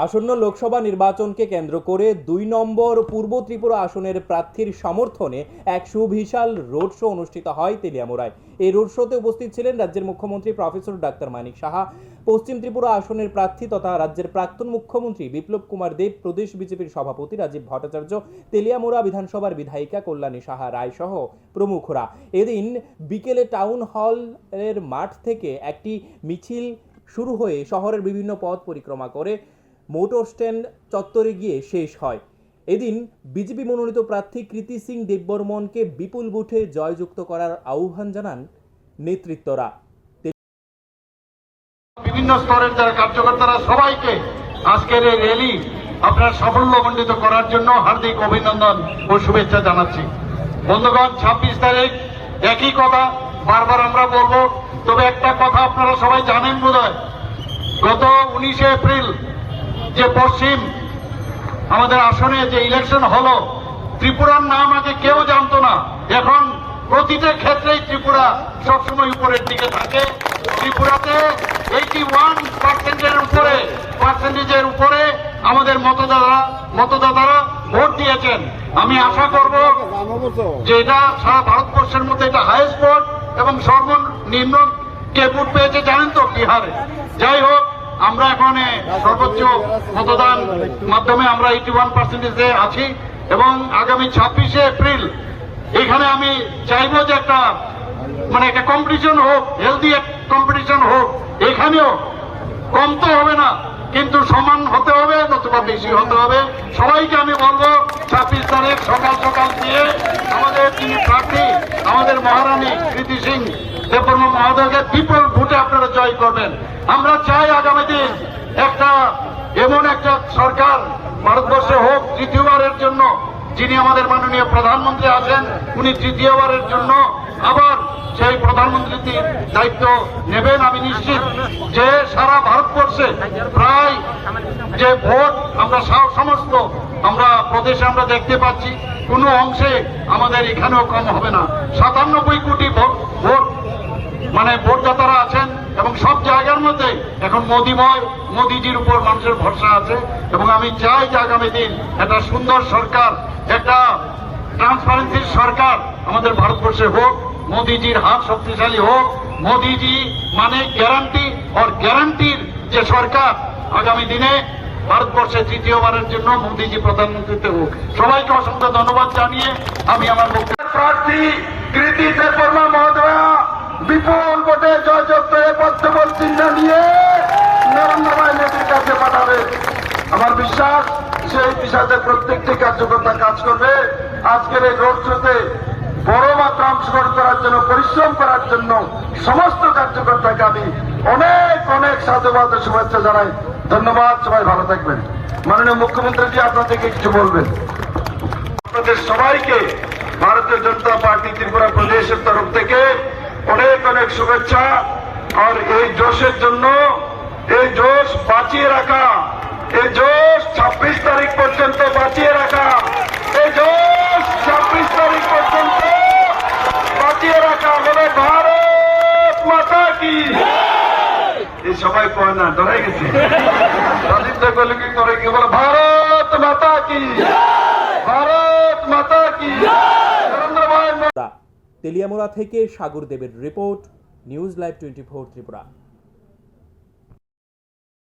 আসন্ন লোকসভা নির্বাচনকে কেন্দ্র করে ২ নম্বর পূর্ব ত্রিপুরা আসনের প্রার্থীর সমর্থনে এক সুবিশাল রোড শো অনুষ্ঠিত হয় তেলিয়ামুড়ায়। এই রোড শোতে উপস্থিত ছিলেন রাজ্যের মুখ্যমন্ত্রী প্রফেসর ডাক্তার মানিক সাহা, পশ্চিম ত্রিপুরা আসনের প্রার্থী তথা রাজ্যের প্রাক্তন মুখ্যমন্ত্রী বিপ্লব কুমার দেব, প্রদেশ বিজেপির সভাপতি রাজীব ভট্টাচার্য, তেলিয়ামুড়া বিধানসভার বিধায়িকা কল্যাণী সাহা রায় সহ প্রমুখরা। এদিন বিকেলে টাউন হলের মাঠ থেকে একটি মিছিল শুরু হয়ে শহরের বিভিন্ন পথ পরিক্রমা করে মোটর স্ট্যান্ড চত্বরে গিয়ে শেষ হয়। এদিন বিজেপি মনোনীত প্রার্থী কৃতি সিং দেববর্মনকে বিপুল ভোটে জয়যুক্ত করার আহ্বান জানান নেতৃত্বরা। বিভিন্ন স্তরের যারা কার্যকর্তারা সবাইকে আজকের এই র্যালি আপনার সাফল্যমণ্ডিত করার জন্য হার্দিক অভিনন্দন ও শুভেচ্ছা জানাচ্ছি। বন্ধুগণ, 26 তারিখ একই কথা বারবার আমরা বলবো, তবে একটা কথা আপনারা সবাই জানেন বোধহয়, গত 19 এপ্রিল যে পশ্চিম আমাদের আসনে যে ইলেকশন হলো, ত্রিপুরার নাম আগে কেউ জানতো না, এখন প্রতিটা ক্ষেত্রেই ত্রিপুরা সবসময় উপরের দিকে থাকে। ত্রিপুরাতে 81%-এর উপরে আমাদের মতদাতারা ভোট দিয়েছেন। আমি আশা করব যে এটা সারা ভারতবর্ষের মধ্যে এটা হাইয়েস্ট ভোট এবং সর্বনিম্ন কে ভোট পেয়েছে জানেন তো, বিহারে। যাই হোক, আমরা এখন সর্বোচ্চ মতদান মাধ্যমে আমরা 81%-এ আছি এবং আগামী 26 এপ্রিল এখানে আমি চাইবো যে একটা কম্পিটিশন হোক, হেলদি কম্পিটিশন হোক। এখানেও কমতে হবে না, কিন্তু সমান হতে হবে, নতুবা বেশি হতে হবে। সবাইকে আমি বলবো 26 তারিখ সকাল সকাল দিয়ে আমাদের যিনি প্রার্থী, আমাদের মহারানী কৃতি সিং দেববর্মন মহোদয়কে বিপুল ভোটে আপনারা জয় করবেন। আমরা চাই আগামী দিন এমন একটা সরকার ভারতবর্ষে হোক, তৃতীয়বারের জন্য যিনি আমাদের মাননীয় প্রধানমন্ত্রী আছেন, উনি তৃতীয়বারের জন্য আবার সেই প্রধানমন্ত্রীর দায়িত্ব নেবেন। আমি নিশ্চিত যে সারা ভারতবর্ষে প্রায় যে ভোট আমরা সমস্ত প্রদেশে আমরা দেখতে পাচ্ছি, কোনো অংশে আমাদের এখানেও কম হবে না। 97 কোটি ভোটদাতারা আছেন এবং সব জায়গার মধ্যে এখন মোদিজির উপর মানুষের ভরসা আছে। এবং আমি চাই যে আগামী দিন একটা সুন্দর সরকার, একটা ট্রান্সপারেন্সির সরকার আমাদের ভারতবর্ষে হোক, মোদিজির হাত শক্তিশালী হোক। মোদিজি মানে গ্যারান্টি, আর গ্যারান্টির যে সরকার আগামী দিনে ভারতবর্ষে তৃতীয়বারের জন্য মোদিজি প্রধানমন্ত্রীতে হোক। সবাইকে অসংখ্য ধন্যবাদ জানিয়ে আমি আমার প্রার্থী কৃতি দেববর্মন মহোদয়া বিপুল ভোটে জয়যুক্ত হয়ে পদ্মফল চিহ্ন নিয়ে নরেন্দ্র ভাই নেত্রীর কাছে পাঠাবে। আমার বিশ্বাস সেই বিষয়ে প্রত্যেকটি কার্যকর্তা কাজ করবে। আজকের এই রোড শোতে বড় মাত্রা অংশগ্রহণ করার জন্য, পরিশ্রম করার জন্য সমস্ত কার্যকর্তাকে আমি অনেক অনেক সাধুবাদ ও শুভেচ্ছা জানাই। ধন্যবাদ, সবাই ভালো থাকবেন। মাননীয় মুখ্যমন্ত্রীজি আপনাদেরকে কিছু বলবেন। আপনাদের সবাইকে ভারতীয় জনতা পার্টি ত্রিপুরা প্রদেশের তরফ থেকে অনেক অনেক শুভেচ্ছা। আর এই জোশের জন্য, এই জোশ বাঁচিয়ে রাখা, এই জোশ 26 তারিখ পর্যন্ত বাঁচিয়ে রাখা, এই জোশ 26 তারিখ পর্যন্ত বাঁচিয়ে রাখা হলে ভারত মাতা কি। এই সবাই কয় না, ডরে গেছে। রাজীব দেখলে কি করে, কি বলে ভারত মাতা কি, ভারত মাতা কি। তেলিয়ামুড়া থেকে সাগর দেবের রিপোর্ট, নিউজ লাইভ 24 ত্রিপুরা।